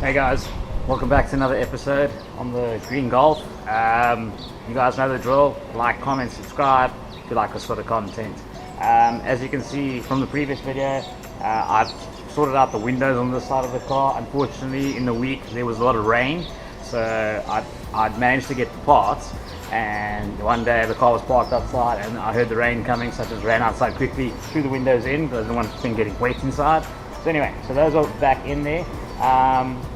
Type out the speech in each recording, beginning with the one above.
Hey guys, welcome back to another episode on the Green Golf. You guys know the drill. Like, comment, subscribe if you like this sort of content. As you can see from the previous video, I've sorted out the windows on this side of the car. Unfortunately, in the week there was a lot of rain, so I'd managed to get the parts, and one day the car was parked outside and I heard the rain coming, so I just ran outside quickly, threw the windows in because I didn't want things getting wet inside. So anyway, so those are back in there.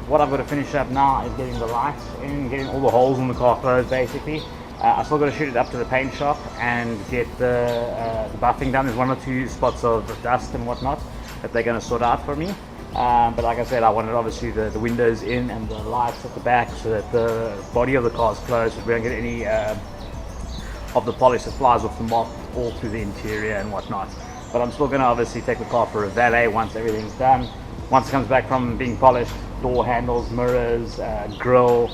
What I've got to finish up now is getting the lights in, getting all the holes in the car closed basically. I still got to shoot it up to the paint shop and get the buffing done. There's one or two spots of dust and whatnot that they're going to sort out for me. But like I said, I wanted obviously the windows in and the lights at the back so that the body of the car is closed, so we don't get any of the polish that flies off the moth all through the interior and whatnot. But I'm still going to obviously take the car for a valet once everything's done. Once it comes back from being polished, door handles, mirrors, grille,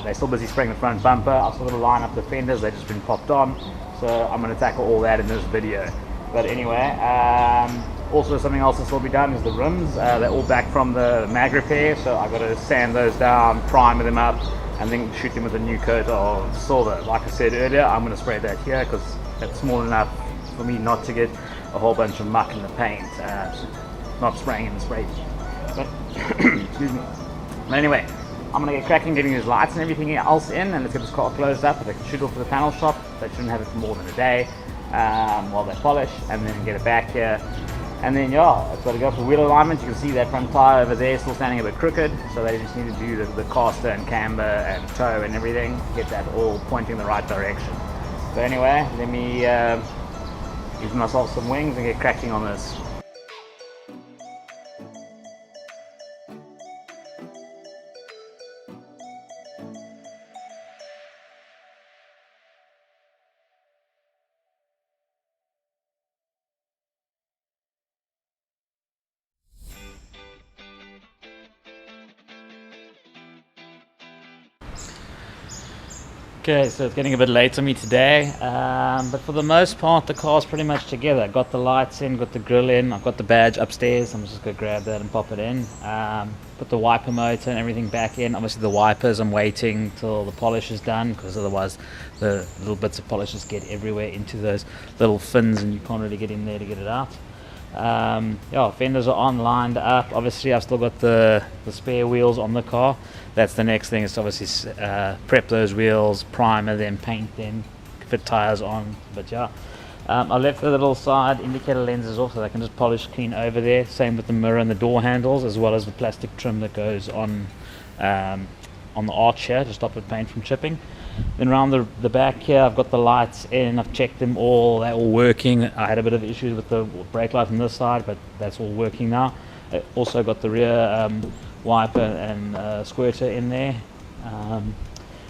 they're still busy spraying the front bumper. I've still got to line up the fenders, they've just been popped on. So I'm going to tackle all that in this video. But anyway, also something else that's still be done is the rims. They're all back from the mag repair, so I've got to sand those down, primer them up, and then shoot them with a new coat of silver. Like I said earlier, I'm going to spray that here because it's small enough for me not to get a whole bunch of muck in the paint. Not spraying in the spray. But excuse me. But anyway, I'm gonna get cracking getting these lights and everything else in, and let's get this car closed up. If I can shoot off to the panel shop, they shouldn't have it for more than a day while they polish, and then get it back here. And then yeah, it's got to go for wheel alignment. You can see that front tire over there still standing a bit crooked, so they just need to do the caster and camber and toe and everything, get that all pointing the right direction. So anyway, let me give myself some wings and get cracking on this. Okay, so it's getting a bit late for me today, but for the most part the car's pretty much together. Got the lights in, got the grille in, I've got the badge upstairs. I'm just going to grab that and pop it in. Put the wiper motor and everything back in. Obviously the wipers I'm waiting till the polish is done, because otherwise the little bits of polish just get everywhere into those little fins and you can't really get in there to get it out. Yeah, fenders are on, lined up. Obviously I've still got the spare wheels on the car. That's the next thing, is to obviously prep those wheels, primer them, paint them, fit tires on. But yeah, I left the little side indicator lenses off so they can just polish clean over there. Same with the mirror and the door handles, as well as the plastic trim that goes on the arch here to stop the paint from chipping. Then around the back here, I've got the lights in. I've checked them all, they're all working. I had a bit of issues with the brake light on this side, but that's all working now. I also got the rear wiper and squirter in there, and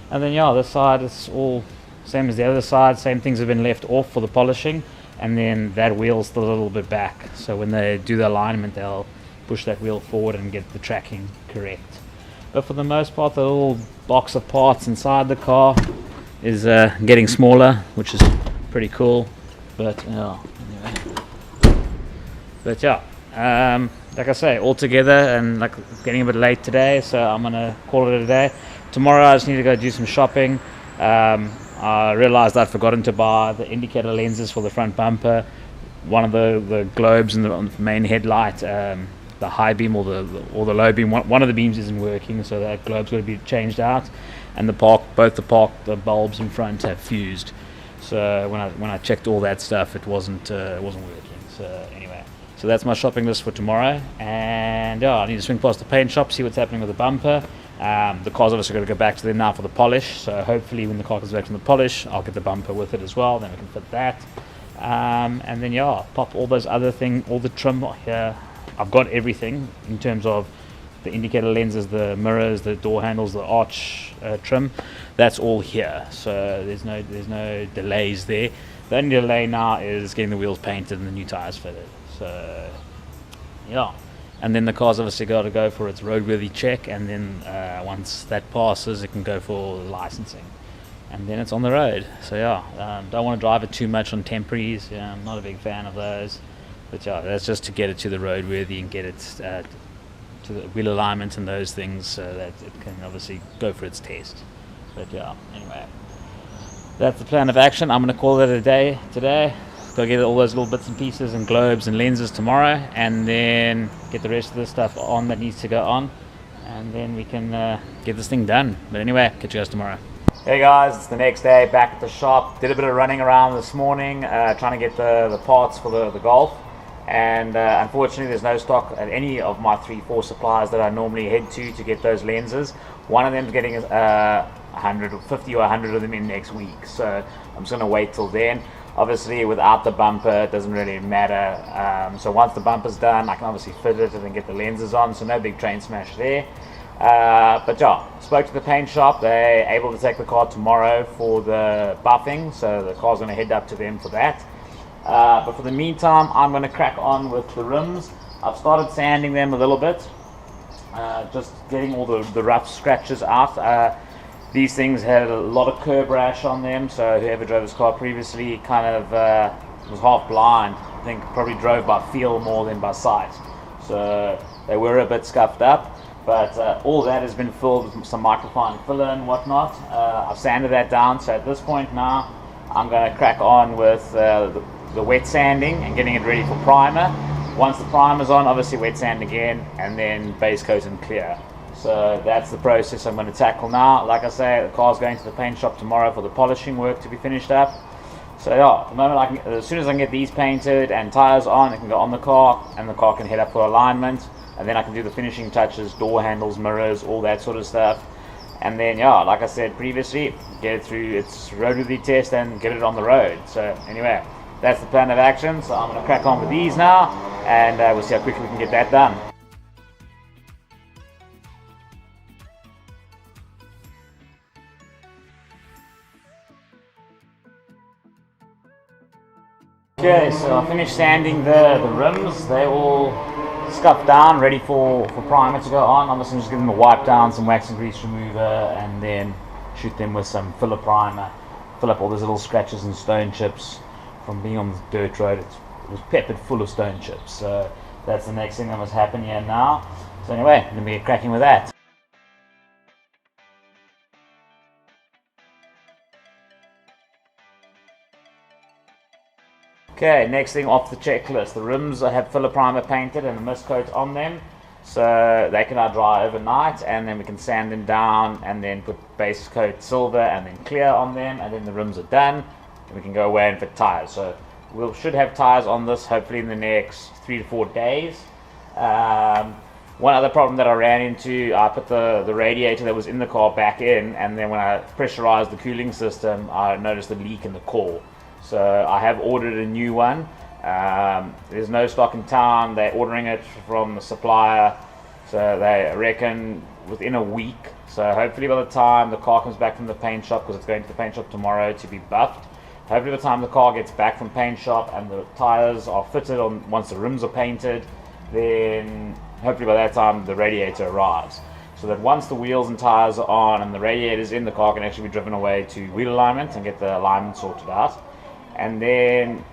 then yeah, this side is all same as the other side. Same things have been left off for the polishing, and then that wheel's still a little bit back, so when they do the alignment they'll push that wheel forward and get the tracking correct. But for the most part the little box of parts inside the car is getting smaller, which is pretty cool. But yeah, anyway. But yeah, like I say, all together, and like getting a bit late today, so I'm gonna call it a day. Tomorrow I just need to go do some shopping. I realized I'd forgotten to buy the indicator lenses for the front bumper, one of the globes on the main headlight, the high beam or the low beam. One of the beams isn't working, so that globe's got to be changed out, and both the bulbs in front have fused. So when I checked all that stuff, it wasn't working. So anyway. So that's my shopping list for tomorrow, and yeah, I need to swing past the paint shop, see what's happening with the bumper. The car's obviously going to go back to there now for the polish, so hopefully when the car comes back from the polish, I'll get the bumper with it as well, then we can fit that. And then yeah, pop all those other things, all the trim here. I've got everything in terms of the indicator lenses, the mirrors, the door handles, the arch trim. That's all here, so there's no delays there. The only delay now is getting the wheels painted and the new tires fitted. So yeah, and then the car's obviously got to go for its roadworthy check, and then once that passes it can go for licensing, and then it's on the road. So yeah, don't want to drive it too much on temporaries. Yeah, I'm not a big fan of those, but yeah, that's just to get it to the roadworthy and get it to the wheel alignment and those things, so that it can obviously go for its test. But yeah, anyway, that's the plan of action. I'm going to call it a day today. Go get all those little bits and pieces and globes and lenses tomorrow, and then get the rest of the stuff on that needs to go on, and then we can get this thing done. But anyway, catch you guys tomorrow. Hey guys, it's the next day, back at the shop. Did a bit of running around this morning, trying to get the parts for the Golf, and unfortunately there's no stock at any of my 3-4 suppliers that I normally head to get those lenses. One of them's getting 150 or 100 of them in next week, so I'm just going to wait till then. Obviously without the bumper it doesn't really matter, so once the bumper's done I can obviously fit it and then get the lenses on, so no big train smash there. But yeah, spoke to the paint shop. They're able to take the car tomorrow for the buffing, so the car's going to head up to them for that. But for the meantime, I'm going to crack on with the rims. I've started sanding them a little bit, just getting all the rough scratches out. These things had a lot of curb rash on them, so whoever drove this car previously kind of was half blind. I think probably drove by feel more than by sight, so they were a bit scuffed up. But all that has been filled with some microfine filler and whatnot. I've sanded that down, so at this point now I'm going to crack on with the wet sanding and getting it ready for primer. Once the primer's on, obviously wet sand again, and then base coat and clear. So that's the process I'm going to tackle now. Like I say, the car's going to the paint shop tomorrow for the polishing work to be finished up. So yeah, at the moment, as soon as I can get these painted and tyres on, it can go on the car, and the car can head up for alignment. And then I can do the finishing touches, door handles, mirrors, all that sort of stuff. And then, yeah, like I said previously, get it through its roadworthy test and get it on the road. So anyway, that's the plan of action. So I'm going to crack on with these now, and we'll see how quickly we can get that done. Okay, so I finished sanding the rims. They all scuffed down, ready for primer to go on. Obviously, I'm just giving them a wipe down, some wax and grease remover, and then shoot them with some filler primer. Fill up all those little scratches and stone chips from being on the dirt road. It was peppered full of stone chips. So that's the next thing that must happen here now. So anyway, I'm going to get cracking with that. Okay, next thing off the checklist, the rims I have filler primer painted and a mist coat on them, so they can now dry overnight, and then we can sand them down and then put base coat silver and then clear on them, and then the rims are done and we can go away and fit tyres. So we should have tyres on this hopefully in the next 3 to 4 days. One other problem that I ran into, I put the radiator that was in the car back in, and then when I pressurized the cooling system I noticed a leak in the core. So I have ordered a new one. There's no stock in town. They're ordering it from the supplier, so they reckon within a week. So hopefully by the time the car comes back from the paint shop, because it's going to the paint shop tomorrow to be buffed, hopefully by the time the car gets back from paint shop and the tires are fitted on, once the rims are painted, then hopefully by that time the radiator arrives, so that once the wheels and tires are on and the radiator's in, the car can actually be driven away to wheel alignment and get the alignment sorted out. And then,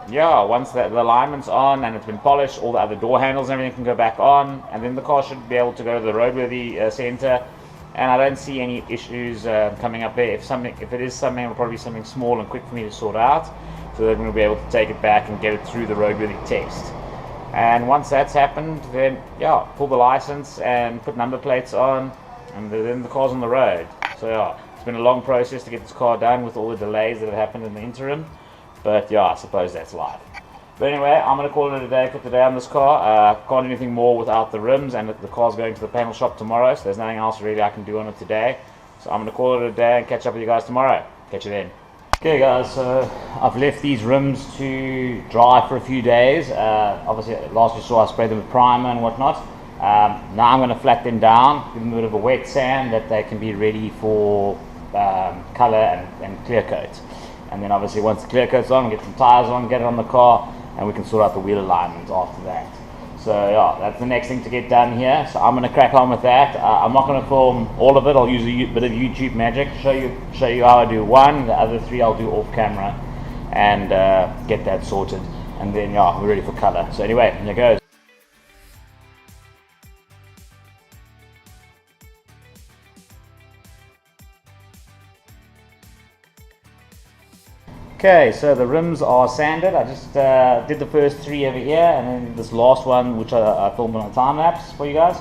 yeah, once the alignment's on and it's been polished, all the other door handles and everything can go back on, and then the car should be able to go to the roadworthy center. And I don't see any issues coming up there. If it is something, it'll probably be something small and quick for me to sort out, so that we'll be able to take it back and get it through the roadworthy test. And once that's happened, then yeah, pull the license and put number plates on, and then the car's on the road. So yeah, it's been a long process to get this car done with all the delays that have happened in the interim, but yeah, I suppose that's life. But anyway, I'm going to call it a day for today on this car. Can't do anything more without the rims, and the car's going to the panel shop tomorrow, so there's nothing else really I can do on it today. So I'm going to call it a day and catch up with you guys tomorrow. Catch you then. Okay guys, so I've left these rims to dry for a few days. Obviously last you saw I sprayed them with primer and whatnot. Now I'm going to flat them down, give them a bit of a wet sand that they can be ready for color and clear coat. And then obviously once the clear coat's on, get some tires on, get it on the car, and we can sort out the wheel alignment after that. So yeah, that's the next thing to get done here. So I'm going to crack on with that. I'm not going to film all of it. I'll use a bit of YouTube magic to show you how I do one. The other three I'll do off camera and get that sorted. And then yeah, we're ready for color. So anyway, here goes. Okay, so the rims are sanded. I just did the first 3 over here, and then this last one, which I filmed on a time lapse for you guys.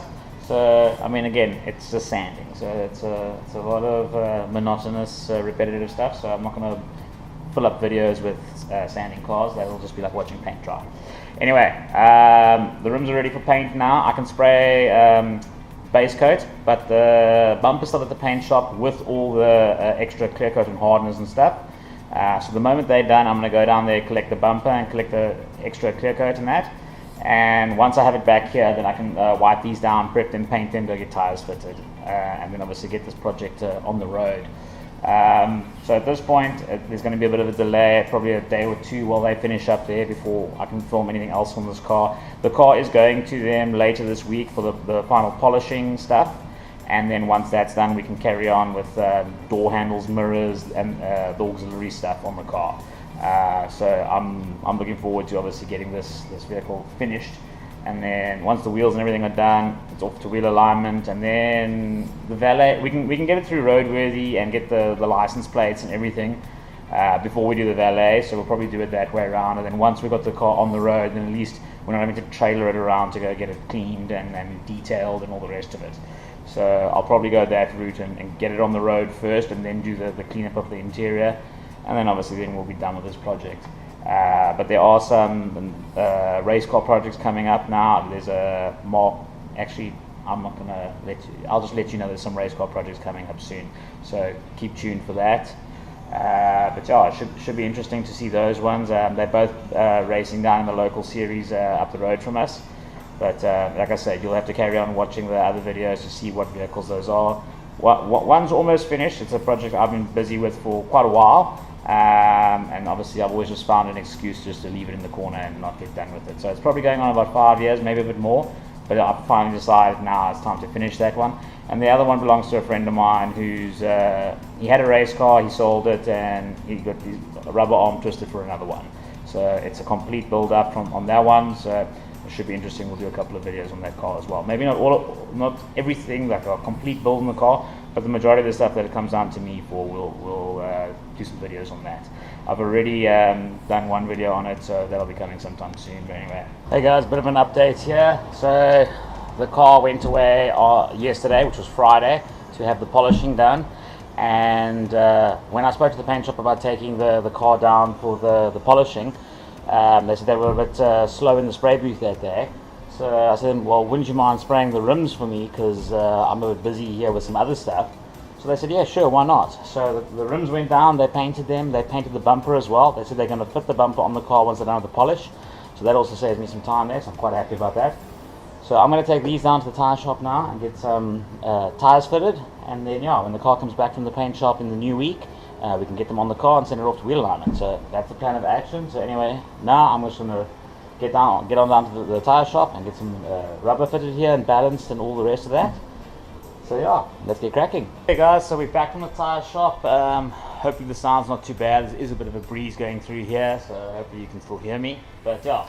So, I mean, again, it's just sanding. So it's a lot of monotonous, repetitive stuff. So I'm not going to fill up videos with sanding cars. They will just be like watching paint dry. Anyway, the rims are ready for paint now. I can spray base coat, but the bumper's still at the paint shop with all the extra clear coat and hardeners and stuff. So the moment they're done, I'm going to go down there, collect the bumper and collect the extra clear coat and that. And once I have it back here, then I can wipe these down, prep them, paint them, go get tires fitted, and then obviously get this project on the road. So at this point, there's going to be a bit of a delay, probably a day or two while they finish up there before I can film anything else on this car. The car is going to them later this week for the final polishing stuff. And then once that's done, we can carry on with door handles, mirrors, and the auxiliary stuff on the car. So I'm looking forward to obviously getting this vehicle finished. And then once the wheels and everything are done, it's off to wheel alignment, and then the valet. We can get it through roadworthy and get the license plates and everything before we do the valet. So we'll probably do it that way around. And then once we've got the car on the road, then at least we're not having to trailer it around to go get it cleaned and detailed and all the rest of it. So I'll probably go that route and get it on the road first, and then do the cleanup of the interior, and then obviously then we'll be done with this project. But there are some race car projects coming up now. There's a actually I'm not gonna I'll just let you know there's some race car projects coming up soon. So keep tuned for that. But yeah, it should be interesting to see those ones. They're both racing down in the local series up the road from us. But like I said, you'll have to carry on watching the other videos to see what vehicles those are. One's almost finished. It's a project I've been busy with for quite a while. And obviously I've always just found an excuse just to leave it in the corner and not get done with it. So it's probably going on about 5 years, maybe a bit more. But I've finally decided now it's time to finish that one. And the other one belongs to a friend of mine who's, he had a race car, he sold it, and he got his rubber arm twisted for another one. So it's a complete build up on that one. So it should be interesting. We'll do a couple of videos on that car as well. Maybe not everything, like a complete build in the car, but the majority of the stuff that it comes down to me for, we'll do some videos on that. I've already done one video on it, so that'll be coming sometime soon. But anyway, hey guys, bit of an update here. So the car went away yesterday, which was Friday, to have the polishing done. And when I spoke to the paint shop about taking the car down for the polishing, they said they were a bit slow in the spray booth that day. So I said, well, wouldn't you mind spraying the rims for me, because I'm a bit busy here with some other stuff. So they said, yeah, sure, why not? So the rims went down, they painted them, they painted the bumper as well. They said they're going to fit the bumper on the car once they're done with the polish. So that also saves me some time there, so I'm quite happy about that. So I'm going to take these down to the tyre shop now and get some tyres fitted. And then, yeah, when the car comes back from the paint shop in the new week, we can get them on the car and send it off to wheel alignment. So that's the plan of action. So anyway, now I'm just going to get on down to the tyre shop and get some rubber fitted here and balanced and all the rest of that. So yeah, let's get cracking. Hey guys, so we're back from the tyre shop. Hopefully the sound's not too bad. There is a bit of a breeze going through here, so hopefully you can still hear me. But yeah,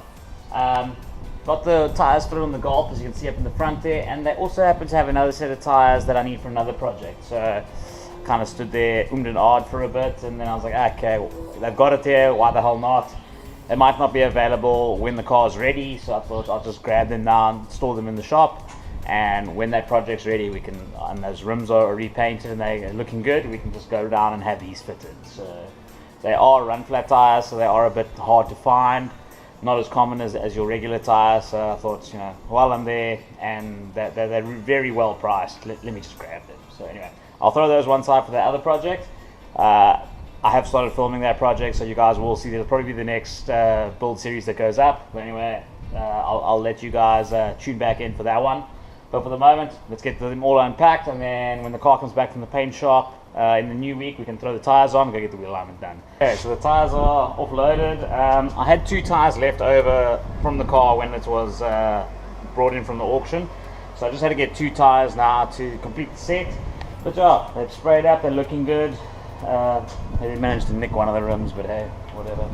got the tyres fitted on the Golf, as you can see up in the front there, and they also happen to have another set of tyres that I need for another project. So kind of stood there, and ahed for a bit, and then I was like, okay, they've got it there, why the hell not? They might not be available when the car's ready, so I thought I'll just grab them down, store them in the shop, and when that project's ready, we can, and those rims are repainted and they're looking good, we can just go down and have these fitted. So they are run flat tyres, so they are a bit hard to find, not as common as your regular tyres. So I thought, while I'm there and they're very well priced, let me just grab them. So anyway, I'll throw those one side for the other project. I have started filming that project, so you guys will see. There'll probably be the next build series that goes up. But anyway, I'll let you guys tune back in for that one. But for the moment, let's get them all unpacked, and then when the car comes back from the paint shop in the new week, we can throw the tyres on and go get the wheel alignment done. Okay, so the tyres are offloaded. I had 2 tyres left over from the car when it was brought in from the auction. So I just had to get 2 tyres now to complete the set. But yeah, they've sprayed up, they're looking good. They managed to nick one of the rims, but hey, whatever.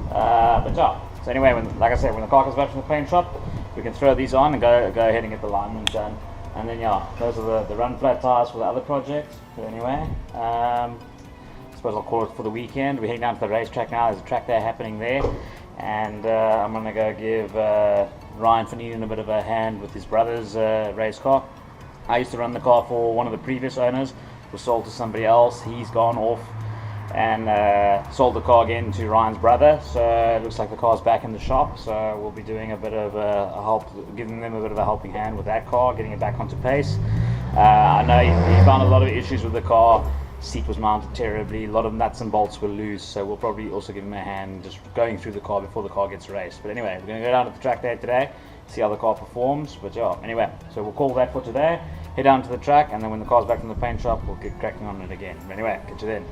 But yeah, so anyway, like I said, when the car comes back from the paint shop, we can throw these on and go ahead and get the alignment done. And then yeah, those are the run flat tyres for the other project. But anyway, suppose suppose I'll call it, for the weekend. We're heading down to the racetrack now. There's a track day happening there, and I'm going to go give Ryan Finnegan a bit of a hand with his brother's race car. I used to run the car for one of the previous owners, was sold to somebody else. He's gone off and sold the car again to Ryan's brother, so it looks like the car's back in the shop, so we'll be doing a bit of a help, giving them a bit of a helping hand with that car, getting it back onto pace. I know he found a lot of issues with the car. Seat was mounted terribly, a lot of nuts and bolts were loose, so we'll probably also give him a hand just going through the car before the car gets raced. But anyway, we're going to go down to the track day today, see how the car performs. But yeah, anyway, so we'll call that for today, head down to the track, and then when the car's back from the paint shop, we'll get cracking on it again. But anyway, catch you then.